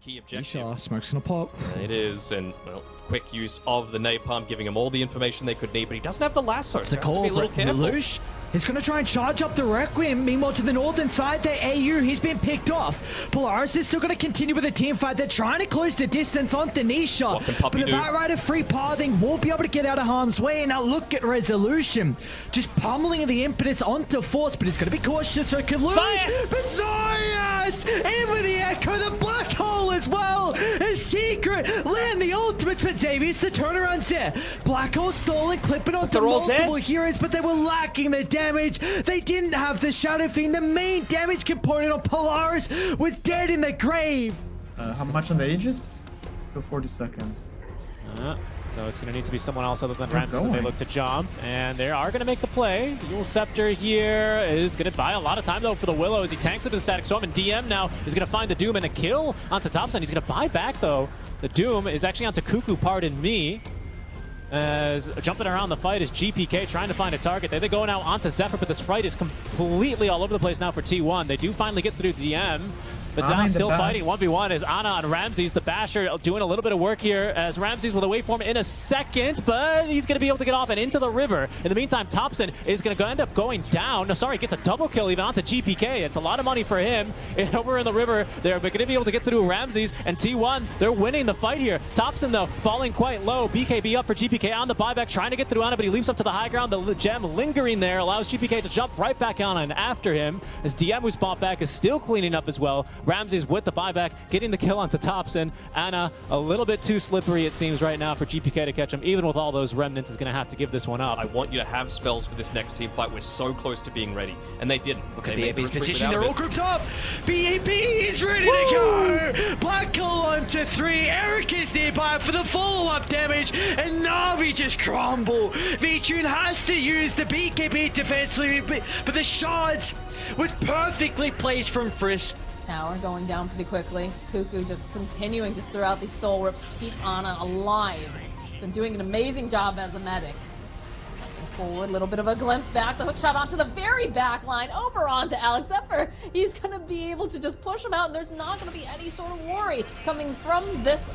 key objective. Smoke's gonna pop. It is, and well, quick use of the napalm, giving him all the information they could need, but he doesn't have the lasso, so he has to be a little careful. Lelouch is going to try and charge up the Requiem. Meanwhile, to the northern side, the AU, he's been picked off. Polaris is still going to continue with the team fight. They're trying to close the distance on Denisha. What can Puppy but do? that right of free pathing won't be able to get out of harm's way. Now look at Resolution. Just pummeling the impetus onto Force, but he's going to be cautious, so it could lose. Zayat! But Zayat! In with the Echo, the black hole as well. A secret. Land the ultimates, but Xavier's the turnaround's there. Black hole stolen, clipping onto multiple heroes, but they were lacking the damage. They didn't have the Shadow Fiend. The main damage component on Polaris was dead in the grave. How much on the Aegis? Still 40 seconds. So it's going to need to be someone else other than Ramses if they look to jump. And they are going to make the play. Yule Scepter here is going to buy a lot of time, though, for the Willow as he tanks with the Static Storm. And DM now is going to find the Doom and a kill onto Thompson. He's going to buy back, though. The Doom is actually onto Cuckoo, pardon me. As jumping around the fight is GPK trying to find a target. They go now onto Zephyr, but this fight is completely all over the place now for T1. They do finally get through DM. But Dusk still fighting 1v1 as Ana and Ramses, the Basher, doing a little bit of work here as Ramses will wait for him in a second, but he's going to be able to get off and into the river. In the meantime, Thompson is going to end up going down. No, sorry, gets a double kill even onto GPK. It's a lot of money for him. And over in the river, they're going to be able to get through Ramses and T1. They're winning the fight here. Thompson, though, falling quite low. BKB up for GPK on the buyback, trying to get through Ana, but he leaps up to the high ground. The gem lingering there allows GPK to jump right back on and after him as DM, who's bought back, is still cleaning up as well. Ramses with the buyback, getting the kill onto Thompson. Ana, a little bit too slippery, it seems, right now for GPK to catch him. Even with all those remnants, is going to have to give this one up. I want you to have spells for this next team fight. We're so close to being ready, and they didn't. Look at the AB's position. They're all grouped up. BAB is ready to go. Black hole onto 3. Eric is nearby for the follow-up damage, and Na'Vi just crumble. V-Tune has to use the BKB defensively, but the shards was perfectly placed from Frisk. Tower going down pretty quickly. Cuckoo just continuing to throw out these soul rips to keep Ana alive. Been doing an amazing job as a medic. Looking forward, a little bit of a glimpse back. The hook shot onto the very back line, over onto Alex Zephyr. He's going to be able to just push him out, and there's not going to be any sort of worry coming from this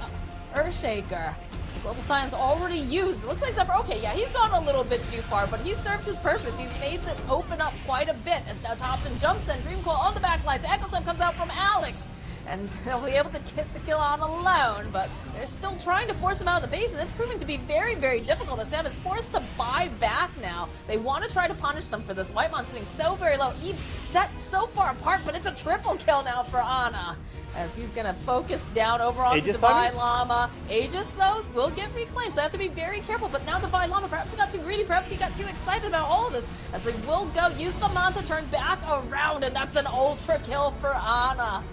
Earthshaker. The Global Science already used. It looks like Zephyr, okay, yeah, he's gone a little bit too far, but he served his purpose. He's made them open up quite a bit as now Thompson jumps in. Dreamcoil on the back lines. Echo Slam comes out from Alex, and he'll be able to get the kill on alone, but they're still trying to force him out of the base, and it's proving to be very, very difficult as Sam is forced to buy back now. They want to try to punish them for this. Whitemon sitting so very low, set so far apart, but it's a triple kill now for Ana, as he's going to focus down over onto Divine Llama. Aegis, though, will get reclaimed, so they have to be very careful. But now Divine Llama, perhaps he got too greedy, perhaps he got too excited about all of this, as they will go use the Manta, turn back around, and that's an ultra kill for Ana.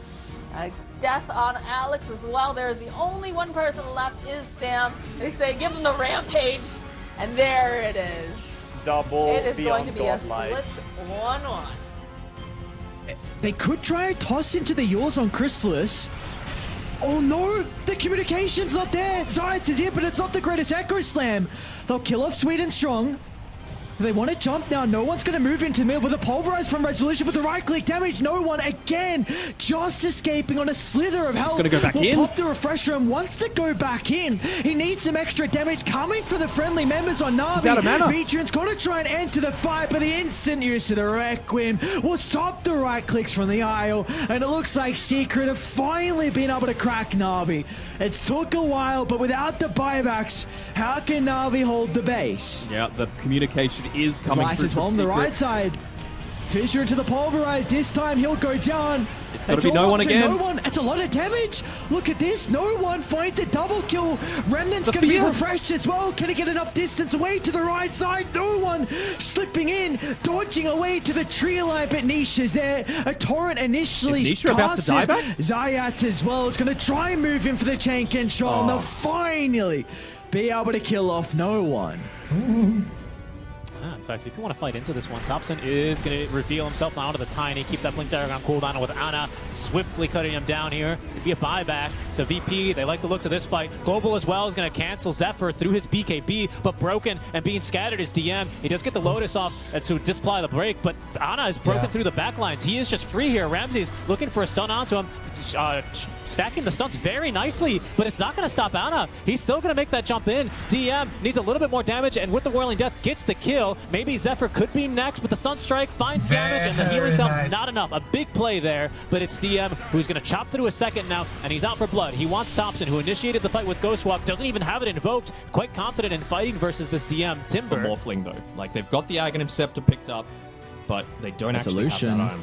Death on Alex as well. There's the only one person left is Sam. They say give him the rampage, and there it is. Double. It is going to be a split 1-1. They could try a toss into the yours on Chrysalis. Oh no, the communication's not there. Zayat is here, but it's not the greatest Echo Slam. They'll kill off Sweet and Strong. They want to jump now. No one's going to move into the middle with a pulverize from Resolution, with the right click damage. No one again, just escaping on a slither of health. He's going to go back in. Pop the refresher and wants to go back in. He needs some extra damage coming for the friendly members on Na'Vi. He's out of mana. V-Tune's going to try and enter the fight, but the instant use of the Requiem will stop the right clicks from the Isle, and it looks like Secret have finally been able to crack Na'Vi. It's took a while, but without the buybacks, how can Na'Vi hold the base? Yeah, the communication is coming through from on the right side. Fissure into the pulverize. This time he'll go down. It's got to be no one again. No one. It's a lot of damage. Look at this. No one finds a double kill. Remnant's going to be refreshed as well. Can he get enough distance away to the right side? No one. Slipping in, dodging away to the tree line, but Nisha's there. A torrent initially. Is Nisha about to die back? Zayat as well is going to try and move in for the chain control. And they'll finally be able to kill off no one. In fact, if you want to fight into this one, Thompson is going to reveal himself now onto the Tiny, keep that Blink Dagger on cooldown with Ana swiftly cutting him down here. It's going to be a buyback. So VP, they like the looks of this fight. Global as well is going to cancel Zephyr through his BKB, but broken and being scattered is DM. He does get the Lotus off to disply the break, but Ana is broken through the backlines. He is just free here. Ramses looking for a stun onto him. stacking the stunts very nicely, but it's not going to stop Ana. He's still going to make that jump in. DM needs a little bit more damage, and with the Whirling Death, gets the kill. Maybe Zephyr could be next, but the Sunstrike finds damage, and the healing salve's not enough. A big play there, but it's DM who's going to chop through a second now, and he's out for blood. He wants Thompson, who initiated the fight with Ghostwalk, doesn't even have it invoked. Quite confident in fighting versus this DM, Timber. The Morphling, though. Like, they've got the Aghanim Scepter picked up, but they don't actually have that iron.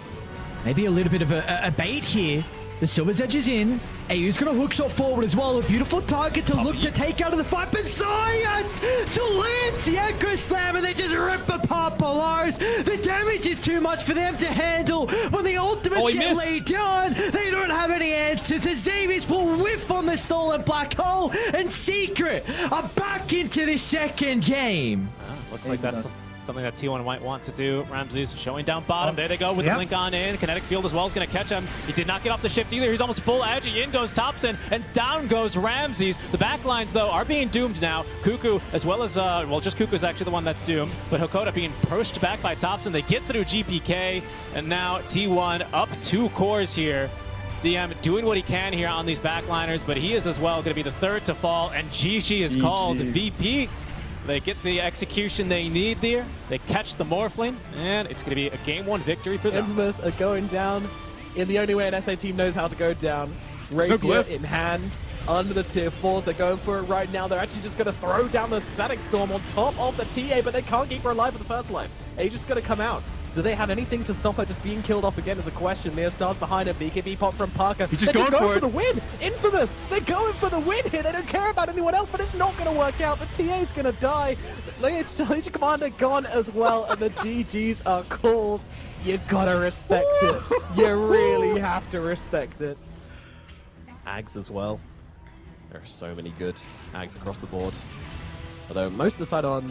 Maybe a little bit of a bait here. The Silver's Edge is in. AU's got a hookshot forward as well. A beautiful target to look to take out of the fight. But Science still lands the Echo Slam and they just rip apart Polaris. The damage is too much for them to handle. When the ultimates get laid down, they don't have any answers. As Xavier's will whiff on the stolen black hole, and Secret are back into the second game. Looks like that's something that T1 might want to do. Ramses showing down bottom. There they go with the blink on in. Kinetic Field as well is going to catch him. He did not get off the shift either. He's almost full edge. In goes Thompson, and down goes Ramses. The backlines, though, are being doomed now. Cuckoo, as well as, well, just Cuckoo's actually the one that's doomed. But Hakoda being pushed back by Thompson. They get through GPK, and now T1 up 2 cores here. DM doing what he can here on these backliners, but he is as well going to be the third to fall, and GG is called VP. They get the execution they need there. They catch the Morphling, and it's going to be a Game 1 victory for them. Infamous are going down in the only way an SA team knows how to go down. Rapier in hand, under the tier 4s. They're going for it right now. They're actually just going to throw down the Static Storm on top of the TA, but they can't keep her alive for the first life. Aegis going to come out. Do they have anything to stop her just being killed off again is a question. Mia Star's behind her. BKB pop from Parker. He's They're just going for the win. Infamous. They're going for the win here. They don't care about anyone else, but it's not going to work out. The TA's going to die. Legion Commander gone as well, and the GGs are called. You gotta respect it. You really have to respect it. Ags as well. There are so many good Ags across the board. Although most of the side on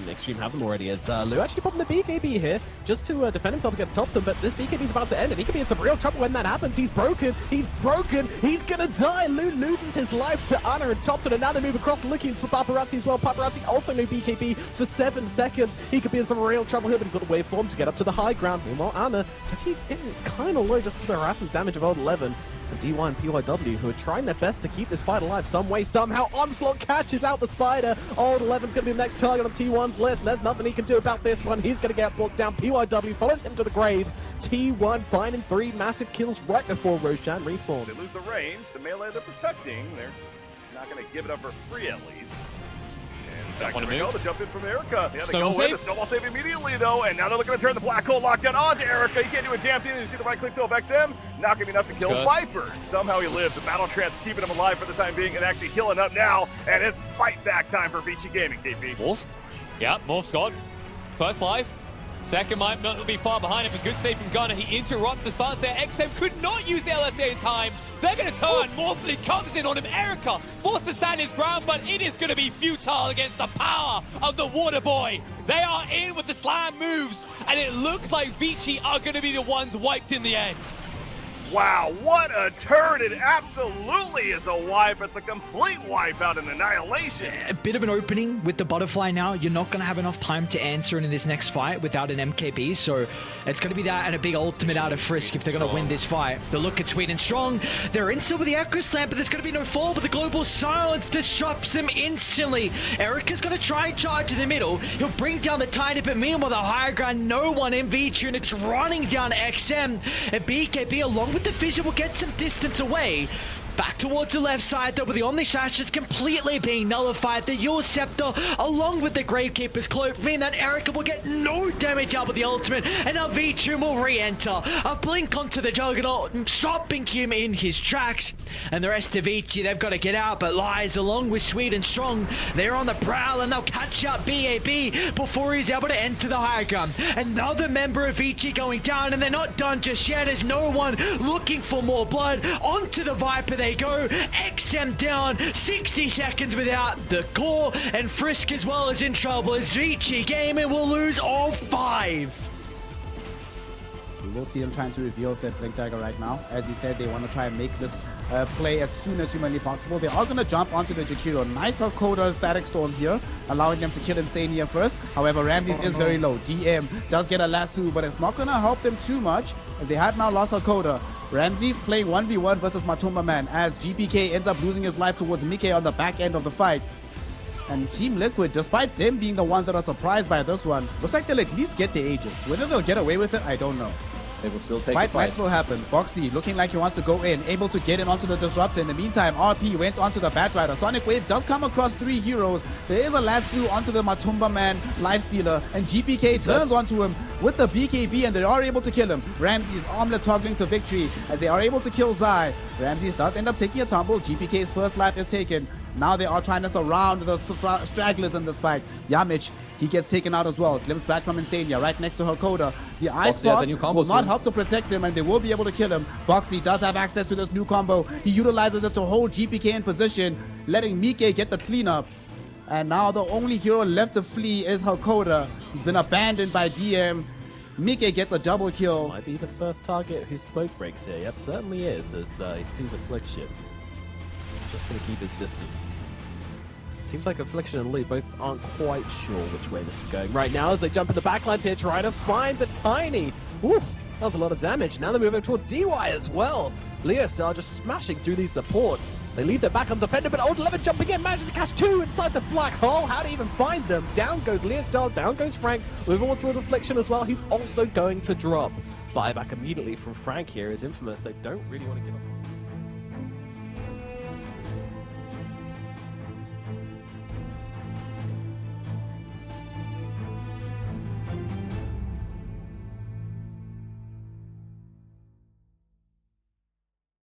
Extreme have them already, as Lou actually popping the BKB here just to defend himself against Thompson, but this BKB is about to end and he could be in some real trouble when that happens. He's broken, he's gonna die. Lou loses his life to Ana and Thompson, and now they move across looking for Paparazzi as well. Paparazzi also no BKB for 7 seconds. He could be in some real trouble here, but he's got a waveform to get up to the high ground. Meanwhile, Ana is actually getting kind of low just to the harassment damage of old 11. And D1 and PYW, who are trying their best to keep this fight alive some way, somehow. Onslaught catches out the Spider. Old 11's going to be the next target on T1's list, and there's nothing he can do about this one. He's going to get brought down. PYW follows him to the grave. T1 finding 3 massive kills right before Roshan respawn. They lose the range, the melee they're protecting. They're not going to give it up for free, at least. And back to go, the jump in from Erica. Yeah, they go in, the snowball save immediately, though, and now they're looking to turn the black hole lockdown onto Erica. He can't do a damn thing. You see the right click still of XM. Not going to be enough to kill Viper. Somehow he lives. The battle trance keeping him alive for the time being and actually healing up now. And it's fight back time for Vici Gaming, KP. Morph? Yeah, Morph's got first life. Second might not be far behind him, but good save from Gunner. He interrupts the silence there. XM could not use the LSA in time. They're going to turn. Morphling comes in on him. Erica forced to stand his ground, but it is going to be futile against the power of the Water Boy. They are in with the slam moves, and it looks like Vici are going to be the ones wiped in the end. Wow, what a turn! It absolutely is a wipe. It's a complete wipe out and annihilation. A bit of an opening with the butterfly now. You're not going to have enough time to answer in this next fight without an MKB, so it's going to be that and a big ultimate out of Frisk if they're going to win this fight. The look at Sweet and Strong. They're in still with the Echo Slam, but there's going to be no fall, but the Global Silence disrupts them instantly. Erica's going to try and charge in the middle. He'll bring down the Tiny, but meanwhile the higher ground, no one in V2, and it's running down XM. And BKB along with the Fissure will get some distance away. Back towards the left side, though, with the Omnislash just completely being nullified. The Yule Scepter, along with the Gravekeeper's Cloak, mean that Erica will get no damage out with the ultimate, and now V2 will re-enter. A blink onto the Juggernaut, stopping him in his tracks. And the rest of Vici, they've got to get out, but Lies, along with Sweet and Strong, they're on the prowl, and they'll catch up BAB before he's able to enter the high ground. Another member of Vici going down, and they're not done just yet. There's no one looking for more blood. Onto the Viper they go. XM down, 60 seconds without the core, and Frisk as well is in trouble as Vici Gaming will lose all 5. will see them trying to reveal said Blink Dagger right now. As you said, they want to try and make this play as soon as humanly possible. They are going to jump onto the Jakiro. Nice Hakoda Static Storm here, allowing them to kill Insania first. However, Ramses is very low. DM does get a lasso, but it's not going to help them too much. And they have now lost Hakoda. Ramses playing 1v1 versus Matumba Man as GPK ends up losing his life towards Mike on the back end of the fight. And Team Liquid, despite them being the ones that are surprised by this one, looks like they'll at least get the Aegis. Whether they'll get away with it, I don't know. They will still take Fight might still happen. Boxy looking like he wants to go in, able to get in onto the Disruptor. In the meantime, RP went onto the Batrider. Sonic Wave does come across 3 heroes. There is a lasso onto the Matumba Man Lifestealer, and GPK turns onto him with the BKB, and they are able to kill him. Ramses armlet toggling to victory as they are able to kill Zai. Ramses does end up taking a tumble. GPK's first life is taken. Now they are trying to surround the stragglers in this fight. Yamich, he gets taken out as well. Glimpse back from Insania right next to Hakoda. The Ice Block will not help to protect him, and they will be able to kill him. Boxy does have access to this new combo. He utilizes it to hold GPK in position, letting Mike get the cleanup. And now the only hero left to flee is Hakoda. He's been abandoned by DM. Mike gets a double kill. Might be the first target whose smoke breaks here. Yep, certainly is, as he sees Affliction. Just going to keep his distance. Seems like Affliction and Lee both aren't quite sure which way this is going right now as they jump in the backlines here, trying to find the Tiny. Oof, that was a lot of damage. Now they're moving towards DY as well. Leostar just smashing through these supports. They leave their back on defender, but Old 11 jumping in, manages to catch 2 inside the black hole. How to even find them? Down goes Leostar, down goes Frank. Moving towards Affliction as well. He's also going to drop. Buyback immediately from Frank here is Infamous. They don't really want to give up.